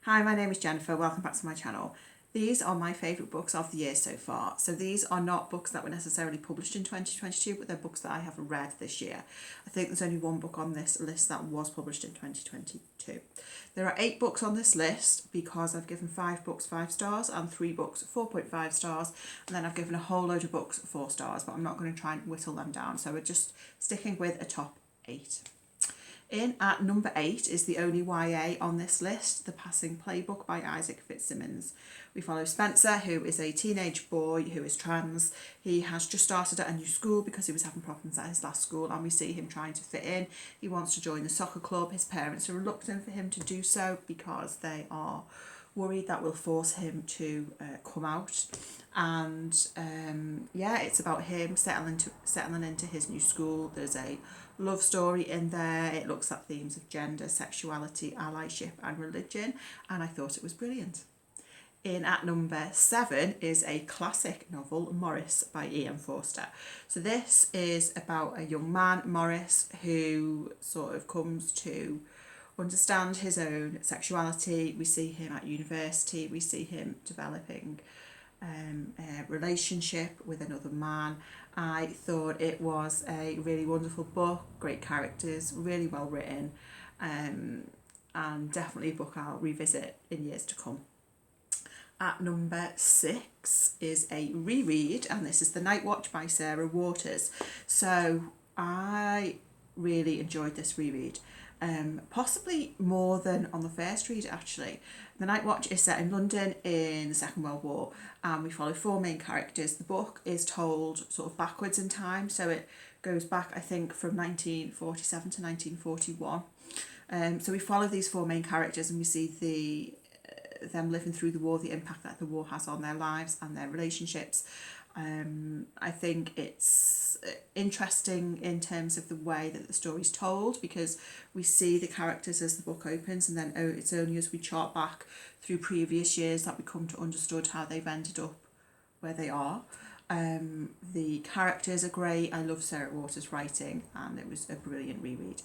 Hi, my name is Jennifer. Welcome back to my channel. These are my favourite books of the year so far. So these are not books that were necessarily published in 2022, but they're books that I have read this year. I think there's only one book on this list that was published in 2022. There are 8 books on this list because I've given 5 books 5 stars and 3 books 4.5 stars, and then I've given a whole load of books 4 stars, but I'm not going to try and whittle them down. So we're just sticking with a top 8. In at number 8 is the only YA on this list, The Passing Playbook by Isaac Fitzsimons. We follow Spencer, who is a teenage boy who is trans. He has just started at a new school because he was having problems at his last school, and we see him trying to fit in. He wants to join the soccer club. His parents are reluctant for him to do so because they are worried that will force him to come out. And yeah, it's about him settling into his new school. There's a love story in there. It looks at themes of gender, sexuality, allyship and religion, and I thought it was brilliant. In at number 7 is a classic novel, Maurice by Ian Forster. So this is about a young man, Maurice, who sort of comes to understand his own sexuality. We see him at university, we see him developing a relationship with another man. I thought it was a really wonderful book, great characters, really well written, and definitely a book I'll revisit in years to come. At number 6 is a reread, and this is The Night Watch by Sarah Waters. So I really enjoyed this reread. Possibly more than on the first read actually. The Night Watch is set in London in the Second World War, and we follow 4 main characters. The book is told sort of backwards in time, so it goes back I think from 1947 to 1941. So we follow these 4 main characters and we see them living through the war, the impact that the war has on their lives and their relationships. I think it's interesting in terms of the way that the story's told, because we see the characters as the book opens, and then it's only as we chart back through previous years that we come to understand how they've ended up where they are. The characters are great. I love Sarah Waters' writing, and it was a brilliant reread.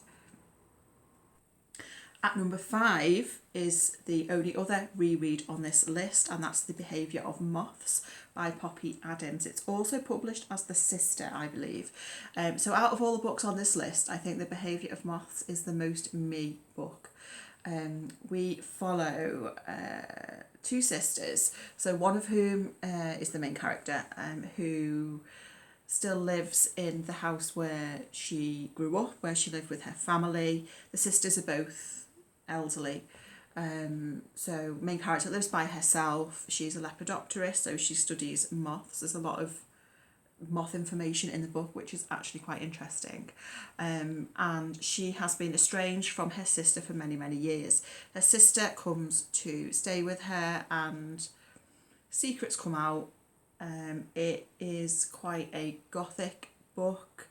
At number 5 is the only other reread on this list, and that's The Behaviour of Moths by Poppy Adams. It's also published as The Sister, I believe. So out of all the books on this list, I think The Behaviour of Moths is the most me book. We follow 2 sisters, so one of whom is the main character, who still lives in the house where she grew up, where she lived with her family. The sisters are both elderly. So main character lives by herself. She's a lepidopterist, so she studies moths. There's a lot of moth information in the book, which is actually quite interesting. And she has been estranged from her sister for many, many years. Her sister comes to stay with her and secrets come out. It is quite a gothic book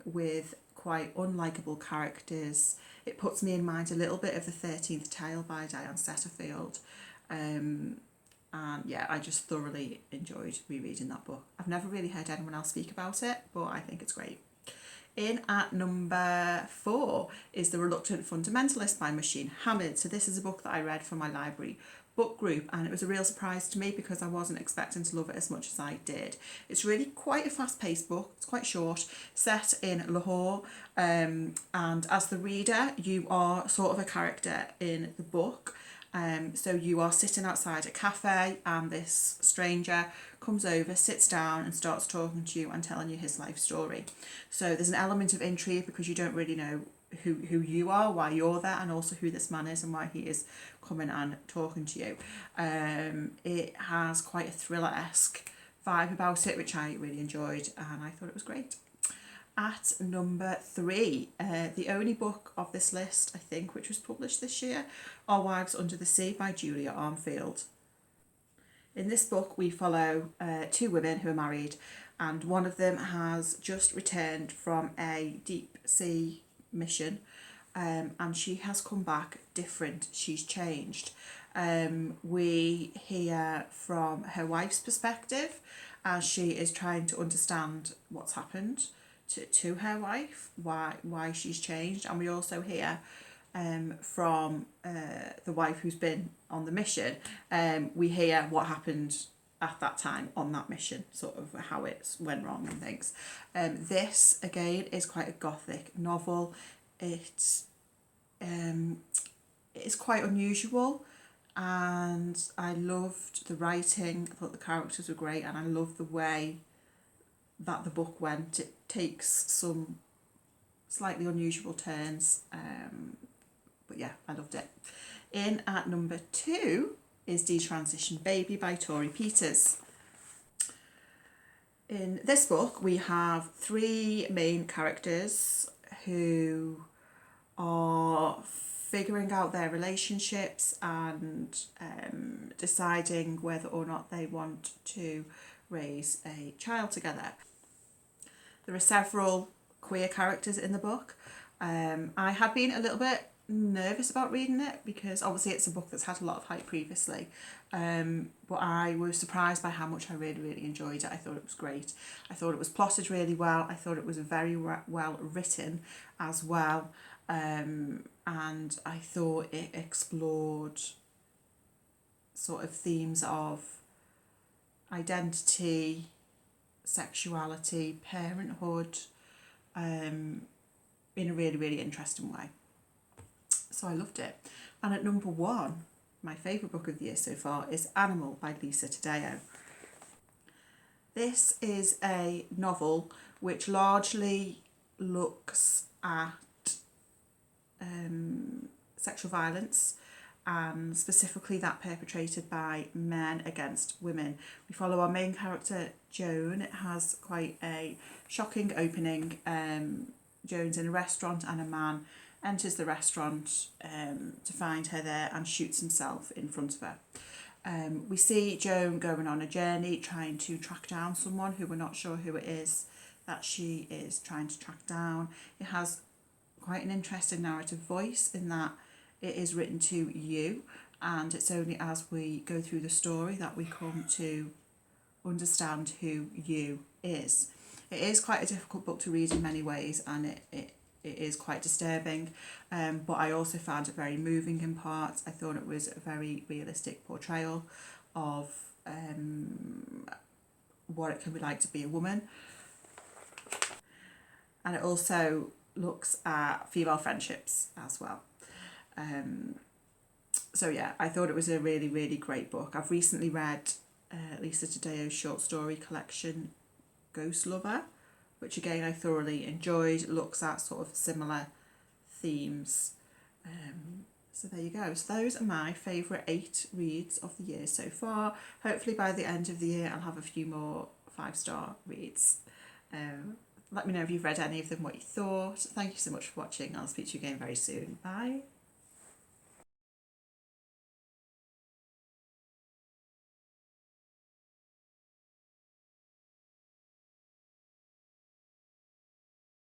with quite unlikable characters. It puts me in mind a little bit of The 13th Tale by Diane Setterfield. And yeah, I just thoroughly enjoyed rereading that book. I've never really heard anyone else speak about it, but I think it's great. In at number 4 is The Reluctant Fundamentalist by Mohsin Hamid. So this is a book that I read for my library book group, and it was a real surprise to me because I wasn't expecting to love it as much as I did. It's really quite a fast-paced book. It's quite short, set in Lahore, and as the reader you are sort of a character in the book. So you are sitting outside a cafe and this stranger comes over, sits down and starts talking to you and telling you his life story. So there's an element of intrigue because you don't really know who you are, why you're there, and also who this man is and why he is coming and talking to you. It has quite a thriller-esque vibe about it, which I really enjoyed, and I thought it was great. At number 3, the only book of this list, I think, which was published this year, Our Wives Under the Sea by Julia Armfield. In this book we follow 2 women who are married, and one of them has just returned from a deep sea mission, and she has come back different. She's changed. We hear from her wife's perspective as she is trying to understand what's happened to her wife, why she's changed, and we also hear from the wife who's been on the mission, we hear what happened at that time on that mission, sort of how it went wrong and things. This again is quite a gothic novel. It's quite unusual, and I loved the writing. I thought the characters were great, and I loved the way that the book went. It takes some slightly unusual turns, but yeah, I loved it. In at number 2 is Detransition Baby by Torrey Peters. In this book we have 3 main characters who are figuring out their relationships and deciding whether or not they want to raise a child together. There are several queer characters in the book. I had been a little bit nervous about reading it because obviously it's a book that's had a lot of hype previously, but I was surprised by how much I really enjoyed it. I thought it was great. I thought it was plotted really well. I thought it was very well written as well, and I thought it explored sort of themes of identity, sexuality, parenthood, in a really interesting way. So I loved it. And at number 1, my favourite book of the year so far is Animal by Taddeo. This is a novel which largely looks at sexual violence, and specifically that perpetrated by men against women. We follow our main character Joan. It has quite a shocking opening. Joan's in a restaurant and a man enters the restaurant to find her there and shoots himself in front of her. We see Joan going on a journey trying to track down someone who we're not sure who it is that she is trying to track down. It has quite an interesting narrative voice in that it is written to you, and it's only as we go through the story that we come to understand who you is. It is quite a difficult book to read in many ways, and it is quite disturbing, but I also found it very moving in parts. I thought it was a very realistic portrayal of what it can be like to be a woman, and it also looks at female friendships as well. So yeah, I thought it was a really great book. I've recently read Taddeo's short story collection Ghost Lover, which again I thoroughly enjoyed. It looks at sort of similar themes. So there you go. So those are my favourite 8 reads of the year so far. Hopefully by the end of the year I'll have a few more 5-star reads. Let me know if you've read any of them, what you thought. Thank you so much for watching. I'll speak to you again very soon. Bye.